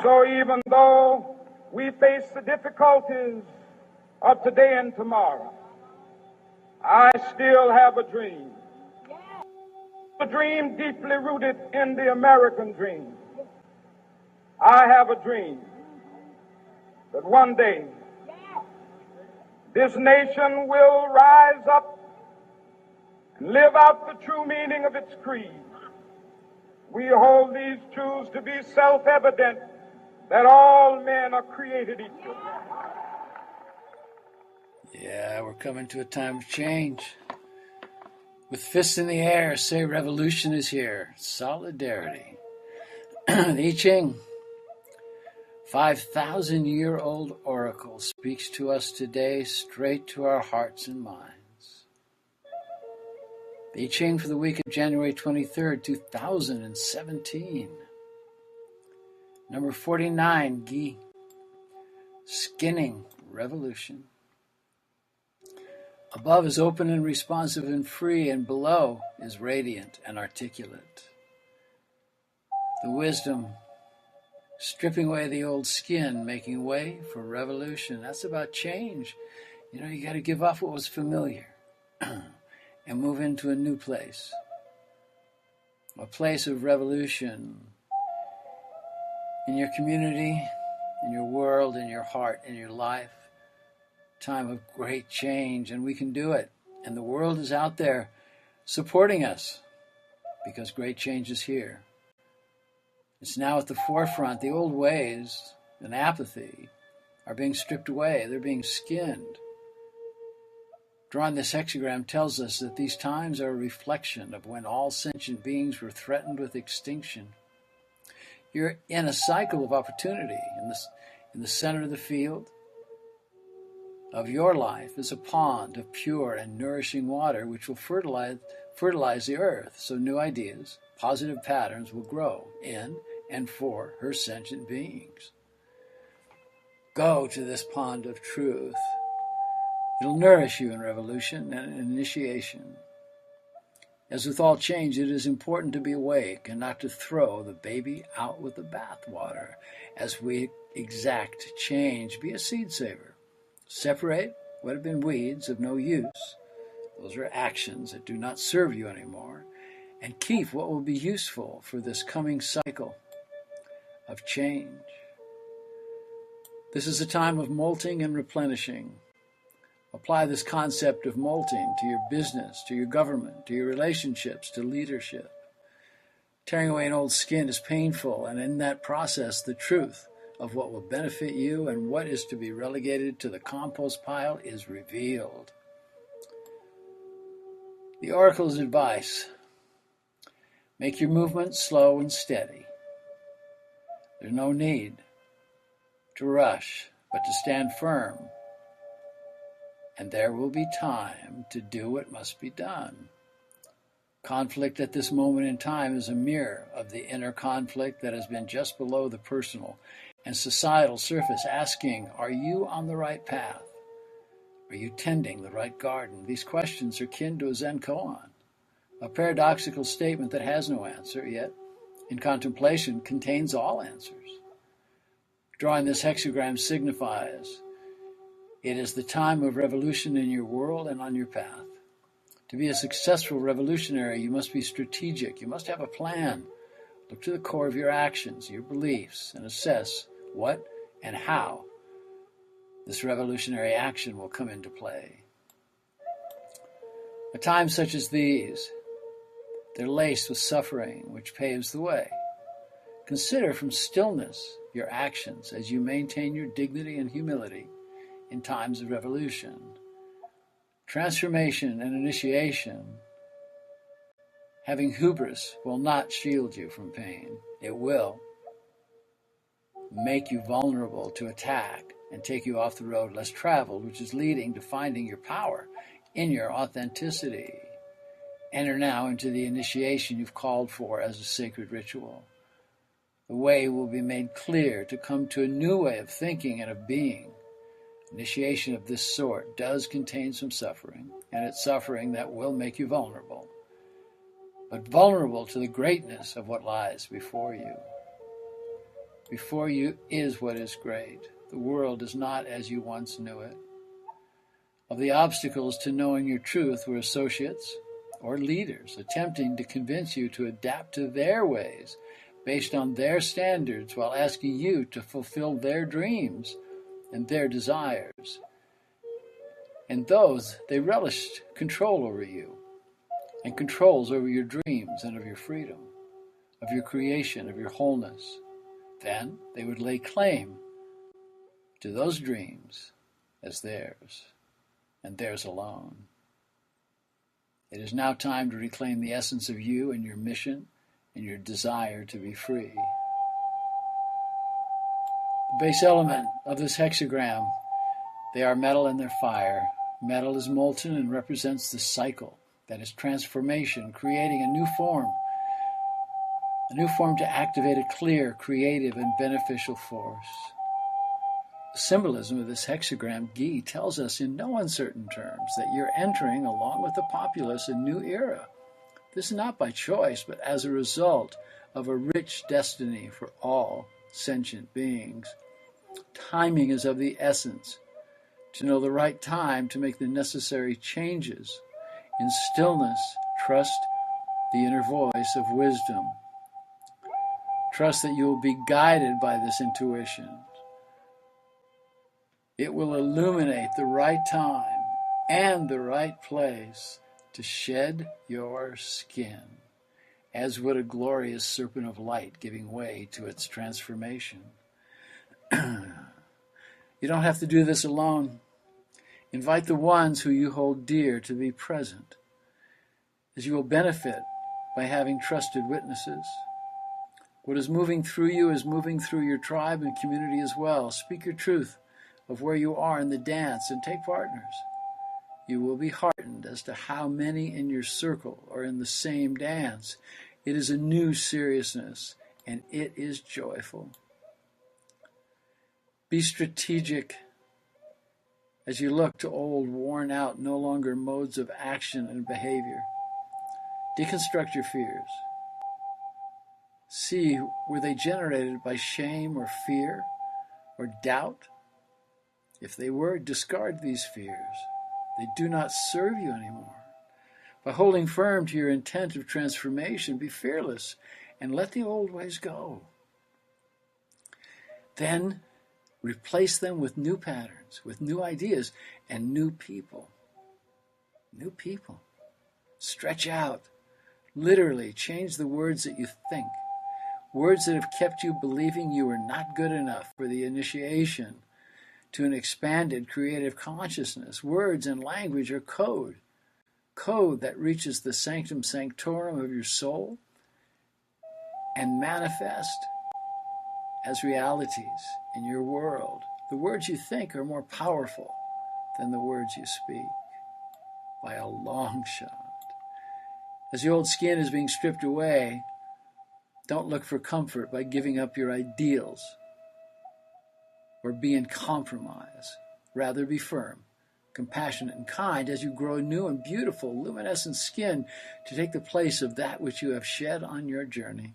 So even though we face the difficulties of today and tomorrow, I still have a dream. A dream deeply rooted in the American dream. I have a dream that one day this nation will rise up and live out the true meaning of its creed. We hold these truths to be self-evident, that all men are created equal. Yeah, we're coming to a time of change. With fists in the air, say revolution is here. Solidarity. The I Ching, 5,000-year-old oracle, speaks to us today straight to our hearts and minds. The I Ching for the week of January 23rd, 2017. Number 49, Gi. Skinning revolution. Above is open and responsive and free, and below is radiant and articulate. The wisdom, stripping away the old skin, making way for revolution. That's about change. You know, you got to give up what was familiar and move into a new place. A place of revolution in your community, in your world, in your heart, in your life. Time of great change, and we can do it. And the world is out there supporting us because great change is here. It's now at the forefront. The old ways and apathy are being stripped away. They're being skinned. Drawing this hexagram tells us that these times are a reflection of when all sentient beings were threatened with extinction. You're in a cycle of opportunity. In the center of the field of your life is a pond of pure and nourishing water which will fertilize the earth, so new ideas, positive patterns will grow in and for her sentient beings. Go to this pond of truth. It'll nourish you in revolution and initiation. As with all change, it is important to be awake and not to throw the baby out with the bathwater. As we exact change, be a seed saver. Separate what have been weeds of no use. Those are actions that do not serve you anymore. And keep what will be useful for this coming cycle of change. This is a time of molting and replenishing. Apply this concept of molting to your business, to your government, to your relationships, to leadership. Tearing away an old skin is painful, and in that process, the truth of what will benefit you and what is to be relegated to the compost pile is revealed. The oracle's advice: make your movement slow and steady. There's no need to rush, but to stand firm. And there will be time to do what must be done. Conflict at this moment in time is a mirror of the inner conflict that has been just below the personal and societal surface, asking, are you on the right path? Are you tending the right garden? These questions are kin to a Zen koan, a paradoxical statement that has no answer, yet in contemplation contains all answers. Drawing this hexagram signifies it is the time of revolution in your world and on your path. To be a successful revolutionary, you must be strategic. You must have a plan. Look to the core of your actions, your beliefs, and assess what and how this revolutionary action will come into play. At times such as these, they're laced with suffering, which paves the way. Consider from stillness your actions as you maintain your dignity and humility in times of revolution. Transformation and initiation, having hubris, will not shield you from pain. It will make you vulnerable to attack and take you off the road less traveled, which is leading to finding your power in your authenticity. Enter now into the initiation you've called for as a sacred ritual. The way will be made clear to come to a new way of thinking and of being. Initiation of this sort does contain some suffering, and it's suffering that will make you vulnerable, but vulnerable to the greatness of what lies before you. Before you is what is great. The world is not as you once knew it. Of the obstacles to knowing your truth were associates or leaders attempting to convince you to adapt to their ways based on their standards while asking you to fulfill their dreams and their desires. And those, they relished control over you and controls over your dreams and of your freedom, of your creation, of your wholeness. Then they would lay claim to those dreams as theirs and theirs alone. It is now time to reclaim the essence of you and your mission and your desire to be free. The base element of this hexagram, they are metal and their fire. Metal is molten and represents the cycle, that is transformation, creating a new form to activate a clear, creative, and beneficial force. The symbolism of this hexagram, Gi, tells us in no uncertain terms that you're entering, along with the populace, a new era. This is not by choice, but as a result of a rich destiny for all sentient beings. Timing is of the essence. To know the right time to make the necessary changes. In stillness, trust the inner voice of wisdom. Trust that you will be guided by this intuition. It will illuminate the right time and the right place to shed your skin, as would a glorious serpent of light giving way to its transformation. You don't have to do this alone. Invite the ones who you hold dear to be present, as you will benefit by having trusted witnesses. What is moving through you is moving through your tribe and community as well. Speak your truth of where you are in the dance and take partners. You will be heartened as to how many in your circle are in the same dance. It is a new seriousness, and it is joyful. Be strategic as you look to old, worn out, no longer modes of action and behavior. Deconstruct your fears. See, were they generated by shame or fear or doubt? If they were, discard these fears. They do not serve you anymore. By holding firm to your intent of transformation, be fearless and let the old ways go. Then replace them with new patterns, with new ideas, and new people. New people. Stretch out. Literally change the words that you think. Words that have kept you believing you are not good enough for the initiation to an expanded creative consciousness. Words and language are code. Code that reaches the sanctum sanctorum of your soul and manifest as realities in your world. The words you think are more powerful than the words you speak, by a long shot. As the old skin is being stripped away, don't look for comfort by giving up your ideals or be in compromise. Rather be firm, compassionate, and kind as you grow a new and beautiful luminescent skin to take the place of that which you have shed on your journey.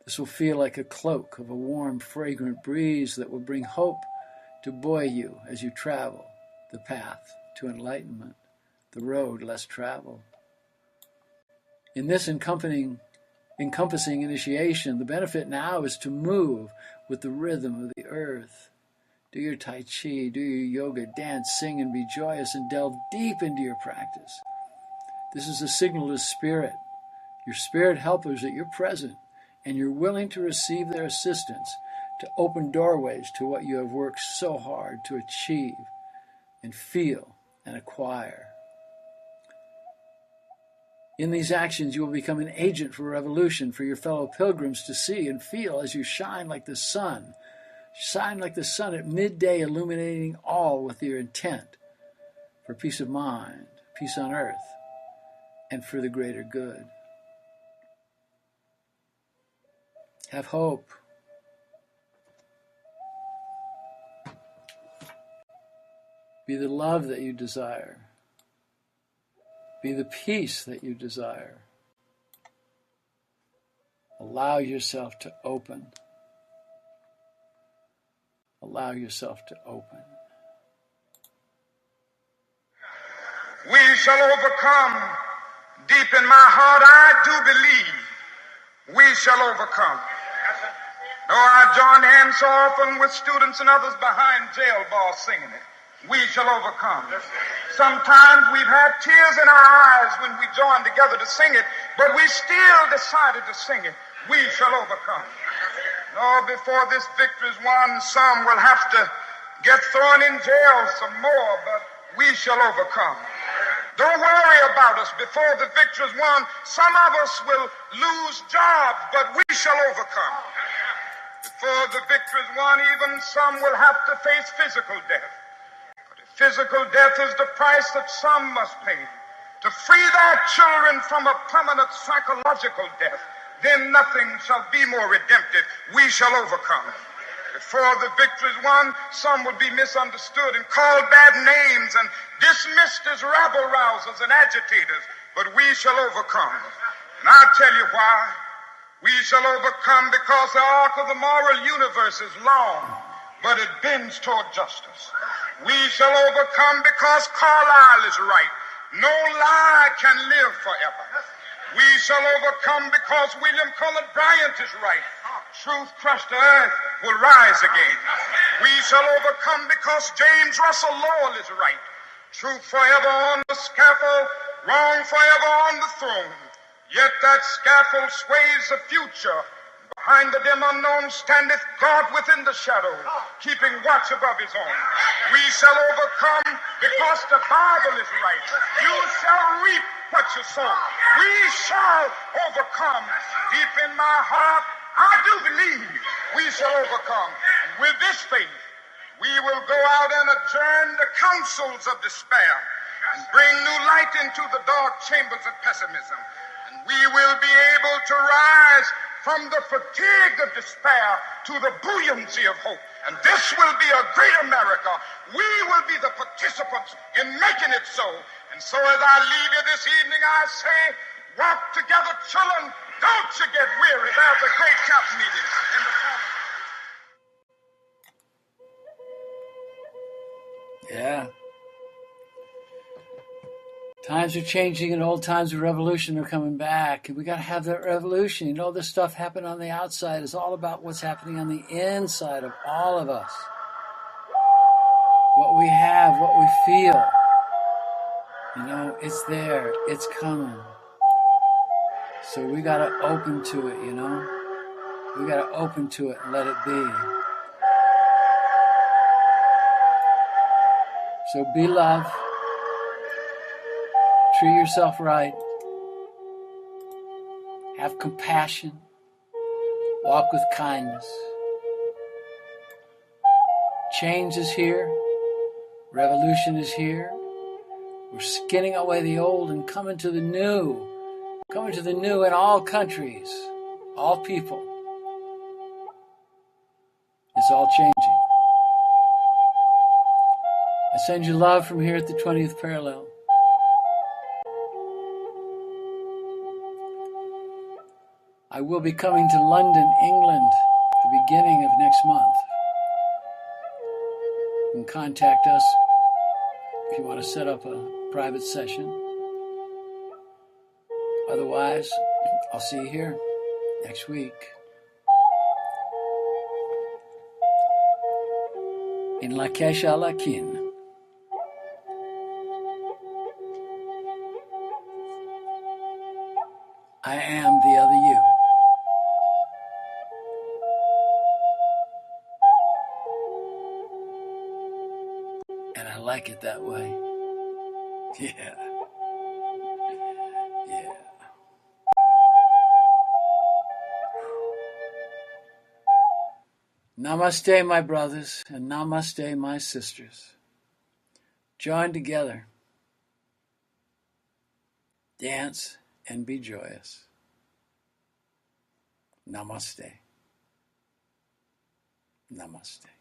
This will feel like a cloak of a warm, fragrant breeze that will bring hope to buoy you as you travel the path to enlightenment, the road less traveled. In this encompassing initiation, the benefit now is to move with the rhythm of the earth. Do your Tai Chi, do your yoga, dance, sing, and be joyous, and delve deep into your practice. This is a signal to spirit, your spirit helpers, that you're present and you're willing to receive their assistance to open doorways to what you have worked so hard to achieve and feel and acquire. In these actions, you will become an agent for revolution for your fellow pilgrims to see and feel as you shine like the sun. Shine like the sun at midday, illuminating all with your intent for peace of mind, peace on earth, and for the greater good. Have hope. Be the love that you desire. Be the peace that you desire. Allow yourself to open allow yourself to open. We shall overcome. Deep in my heart, I do believe we shall overcome. Though I join hands so often with students and others behind jail bars singing it, we shall overcome. Sometimes we've had tears in our eyes when we joined together to sing it, but we still decided to sing it. We shall overcome. No, before this victory is won, some will have to get thrown in jail some more, but we shall overcome. Don't worry about us. Before the victory is won, some of us will lose jobs, but we shall overcome. Before the victory is won, even some will have to face physical death. But if physical death is the price that some must pay to free their children from a permanent psychological death, then nothing shall be more redemptive. We shall overcome. Before the victory is won, some will be misunderstood and called bad names and dismissed as rabble-rousers and agitators, but we shall overcome. And I'll tell you why. We shall overcome because the arc of the moral universe is long, but it bends toward justice. We shall overcome because Carlyle is right. No lie can live forever. We shall overcome because William Cullen Bryant is right. Truth crushed to earth will rise again. We shall overcome because James Russell Lowell is right. Truth forever on the scaffold, wrong forever on the throne. Yet that scaffold sways the future. Behind the dim unknown standeth God within the shadow, keeping watch above his own. We shall overcome because the Bible is right. You shall reap what you sow. We shall overcome. Deep in my heart, I do believe we shall overcome. And with this faith, we will go out and adjourn the councils of despair and bring new light into the dark chambers of pessimism. And we will be able to rise from the fatigue of despair to the buoyancy of hope. And this will be a great America. We will be the participants in making it so. And so as I leave you this evening, I say, walk together, children. Don't you get weary. There's a great camp meeting in the corner. Yeah. Times are changing and old times of revolution are coming back. And we got to have that revolution. You know, this stuff happening on the outside is all about what's happening on the inside of all of us. What we have, what we feel. You know, it's there. It's coming. So we got to open to it, you know. We got to open to it and let it be. So be love. Treat yourself right. Have compassion. Walk with kindness. Change is here. Revolution is here. We're skinning away the old and coming to the new. Coming to the new in all countries, all people. It's all changing. I send you love from here at the 20th parallel. I will be coming to London, England, at the beginning of next month. You can contact us if you want to set up a private session. Otherwise, I'll see you here next week in La Kesha Lakin. I am the other you. And I like it that way. Yeah. Yeah. Namaste, my brothers, and namaste, my sisters. Join together. Dance and be joyous. Namaste. Namaste.